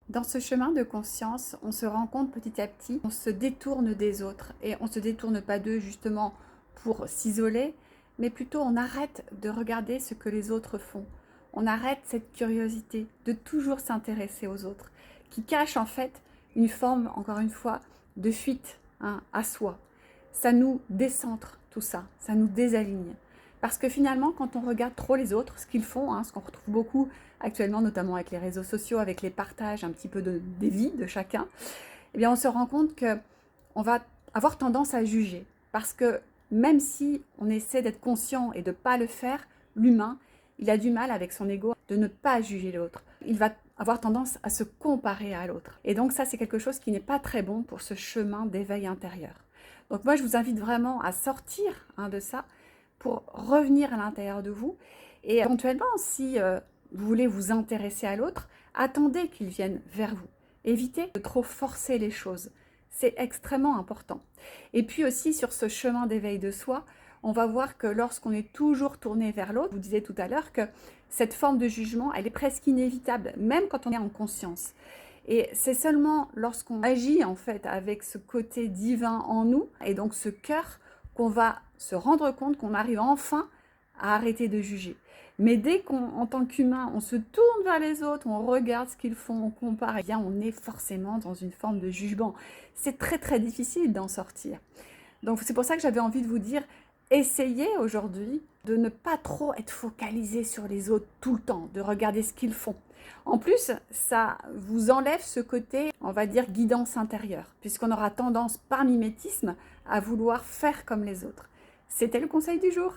Dans ce chemin de conscience, on se rend compte petit à petit, on se détourne des autres et on ne se détourne pas d'eux justement pour s'isoler, mais plutôt on arrête de regarder ce que les autres font. On arrête cette curiosité de toujours s'intéresser aux autres, qui cache en fait une forme, encore une fois, de fuite à soi. Ça nous décentre tout ça, ça nous désaligne. Parce que finalement, quand on regarde trop les autres, ce qu'ils font, ce qu'on retrouve beaucoup actuellement, notamment avec les réseaux sociaux, avec les partages un petit peu des vies de chacun, eh bien on se rend compte qu'on va avoir tendance à juger. Parce que même si on essaie d'être conscient et de ne pas le faire, l'humain, il a du mal avec son ego de ne pas juger l'autre. Il va avoir tendance à se comparer à l'autre. Et donc ça, c'est quelque chose qui n'est pas très bon pour ce chemin d'éveil intérieur. Donc moi, je vous invite vraiment à sortir de ça pour revenir à l'intérieur de vous. Et éventuellement, si vous voulez vous intéresser à l'autre, attendez qu'il vienne vers vous. Évitez de trop forcer les choses. C'est extrêmement important. Et puis aussi, sur ce chemin d'éveil de soi, on va voir que lorsqu'on est toujours tourné vers l'autre, vous disiez tout à l'heure que cette forme de jugement, elle est presque inévitable, même quand on est en conscience. Et c'est seulement lorsqu'on agit en fait avec ce côté divin en nous, et donc ce cœur, qu'on va se rendre compte qu'on arrive enfin à arrêter de juger. Mais dès qu'en tant qu'humain, on se tourne vers les autres, on regarde ce qu'ils font, on compare, eh bien on est forcément dans une forme de jugement. C'est très très difficile d'en sortir. Donc c'est pour ça que j'avais envie de vous dire, essayez aujourd'hui de ne pas trop être focalisé sur les autres tout le temps, de regarder ce qu'ils font. En plus, ça vous enlève ce côté, on va dire, guidance intérieure, puisqu'on aura tendance par mimétisme à vouloir faire comme les autres. C'était le conseil du jour.